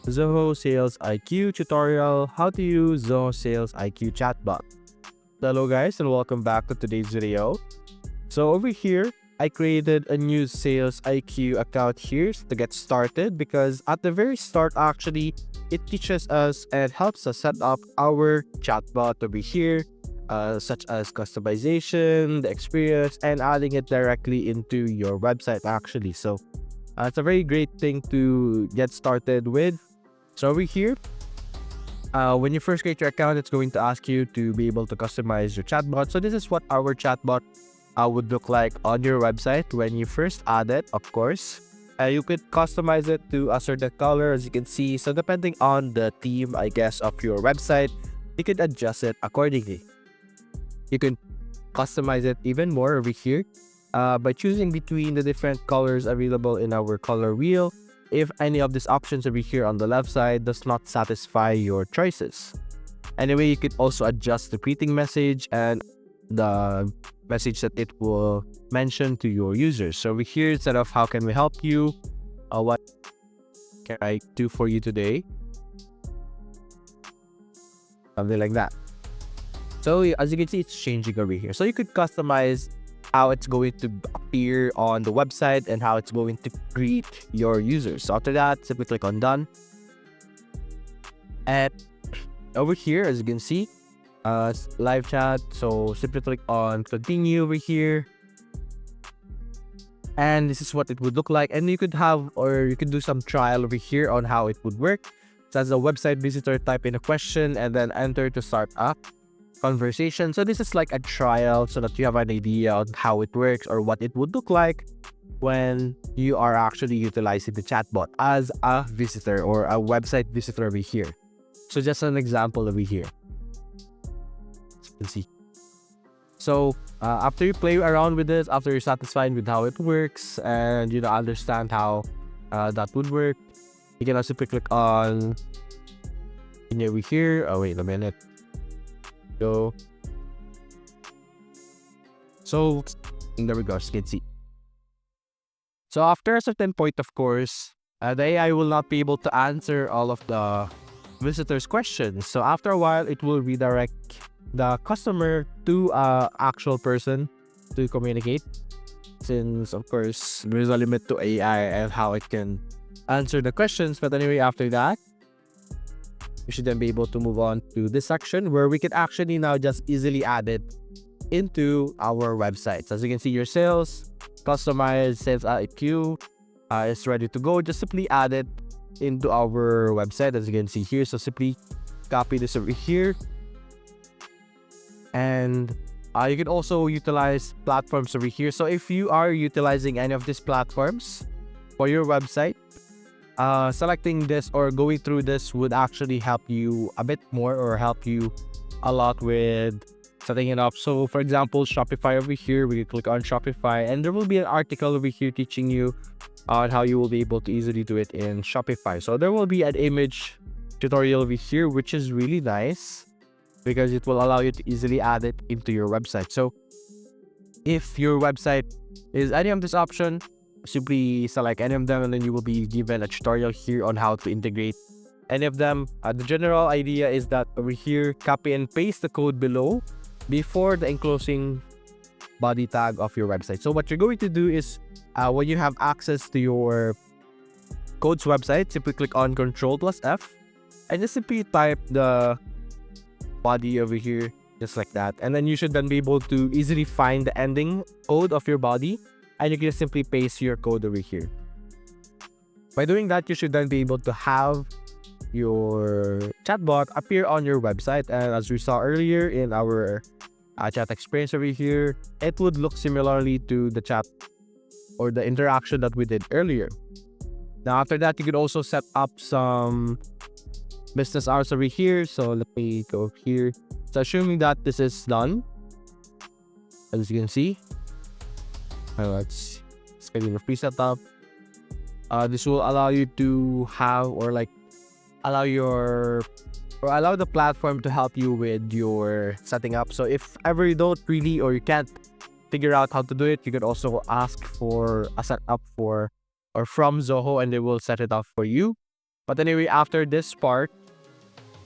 Zoho SalesIQ tutorial, how to use Zoho SalesIQ Chatbot. Hello guys and welcome back to today's video. So over here, I created a new SalesIQ account here to get started because at the very start actually, it teaches us and helps us set up our chatbot over here, such as customization, the experience, and adding it directly into your website actually. So it's a very great thing to get started with. So over here, when you first create your account, it's going to ask you to be able to customize your chatbot. So this is what our chatbot would look like on your website when you first add it, of course. You could customize it to a certain color, as you can see. So depending on the theme, I guess, of your website, you could adjust it accordingly. You can customize it even more over here by choosing between the different colors available in our color wheel. If any of these options over here on the left side does not satisfy your choices. Anyway, you could also adjust the greeting message and the message that it will mention to your users. So over here, instead of how can we help you, what can I do for you today? Something like that. So as you can see, it's changing over here. So you could customize how it's going to appear on the website and how it's going to greet your users. So after that, simply click on done. And over here, as you can see, live chat. So simply click on continue over here. And this is what it would look like. And you could have, or you could do some trial over here on how it would work. So as a website visitor, type in a question and then enter to start up conversation. So this is like a trial so that you have an idea on how it works or what it would look like when you are actually utilizing the chatbot as a visitor or a website visitor over here. So just an example over here. Let's see. So after you play around with this, after you're satisfied with how it works and you understand how that would work, you can also click on over here. Oh wait a minute. So there we go, as you can see. So after a certain point, of course, the AI will not be able to answer all of the visitors' questions. So after a while, it will redirect the customer to an actual person to communicate. Since, of course, there is a limit to AI and how it can answer the questions. But anyway, after that, we should then be able to move on to this section where we can actually now just easily add it into our websites. As you can see, your sales, customized SalesIQ is ready to go. Just simply add it into our website, as you can see here. So simply copy this over here. And you can also utilize platforms over here. So if you are utilizing any of these platforms for your website, selecting this or going through this would actually help you a bit more or help you a lot with setting it up. So for example, Shopify over here, we can click on Shopify and there will be an article over here teaching you on how you will be able to easily do it in Shopify. So there will be an image tutorial over here, which is really nice because it will allow you to easily add it into your website. So if your website is any of this option, simply select any of them and then you will be given a tutorial here on how to integrate any of them. The general idea is that over here, copy and paste the code below before the enclosing body tag of your website. So what you're going to do is when you have access to your code's website, simply click on Ctrl+F and just simply type the body over here just like that. And then you should then be able to easily find the ending code of your body. And you can just simply paste your code over here. By doing that, you should then be able to have your chatbot appear on your website. And as we saw earlier in our chat experience over here, it would look similarly to the chat or the interaction that we did earlier. Now, after that, you could also set up some business hours over here. So let me go here. So assuming that this is done, as you can see, let's schedule a preset up. This will allow you to have allow the platform to help you with your setting up. So if ever you don't really or you can't figure out how to do it, you could also ask for a setup from Zoho and they will set it up for you. But anyway, after this part,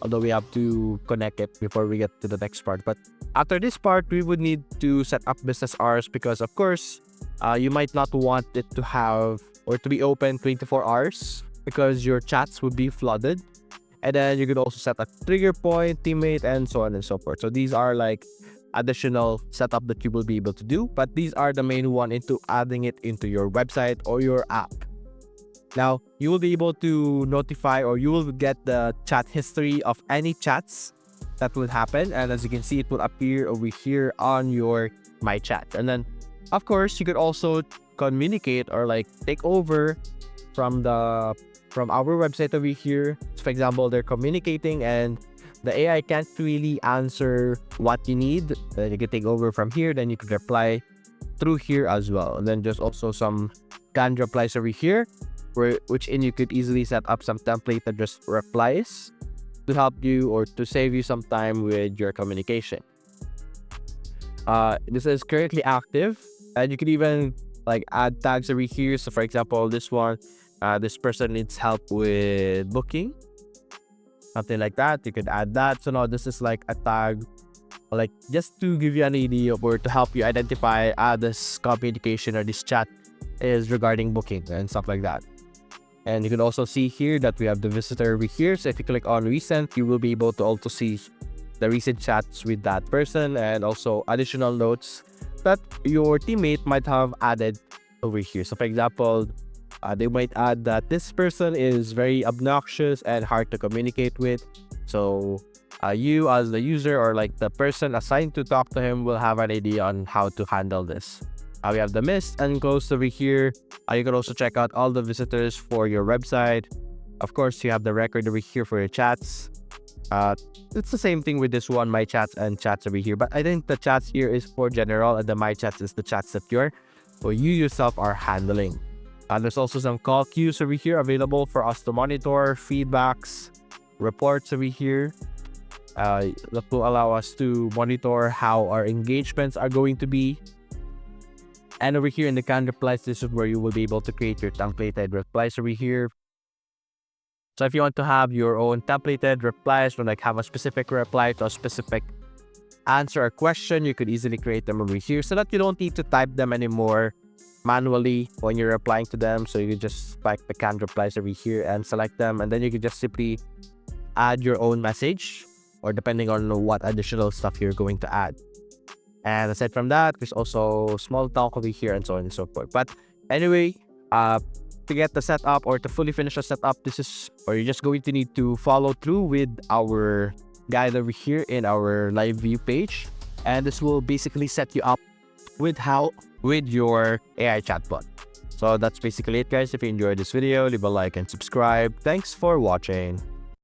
although we have to connect it before we get to the next part, but after this part, we would need to set up business hours because, of course, you might not want it to have or to be open 24 hours because your chats would be flooded. And then you could also set a trigger point, teammate, and so on and so forth. So these are like additional setup that you will be able to do, but these are the main one into adding it into your website or your app. Now, you will be able to notify or you will get the chat history of any chats that will happen. And as you can see, it will appear over here on your My Chat. And then, of course, you could also communicate or like take over from our website over here. So for example, they're communicating and the AI can't really answer what you need. Then you can take over from here. Then you can reply through here as well. And then just also some canned replies over here, which you could easily set up some template that just replies to help you or to save you some time with your communication. This is currently active, and you could even like add tags over here. So for example, this one, this person needs help with booking, something like that. You could add that. So now this is like a tag, like just to give you an idea or to help you identify this communication or this chat is regarding booking and stuff like that. And you can also see here that we have the visitor over here. So if you click on recent, you will be able to also see the recent chats with that person and also additional notes that your teammate might have added over here. So for example, they might add that this person is very obnoxious and hard to communicate with. So you as the user or like the person assigned to talk to him will have an idea on how to handle this. We have the missed and closed over here. You can also check out all the visitors for your website. Of course, you have the record over here for your chats. It's the same thing with this one, My Chats and Chats over here. But I think the chats here is for general and the My Chats is the chats that you yourself are handling. There's also some call queues over here available for us to monitor, feedbacks, reports over here. That will allow us to monitor how our engagements are going to be. And over here in the canned replies, this is where you will be able to create your templated replies over here. So if you want to have your own templated replies or like have a specific reply to a specific answer or question, you could easily create them over here so that you don't need to type them anymore manually when you're replying to them. So you can just spike the canned replies over here and select them, and then you can just simply add your own message or depending on what additional stuff you're going to add. And aside from that, there's also small talk over here and so on and so forth. But anyway, to get the setup or to fully finish the setup, you're just going to need to follow through with our guide over here in our live view page. And this will basically set you up with your AI chatbot. So that's basically it, guys. If you enjoyed this video, leave a like and subscribe. Thanks for watching.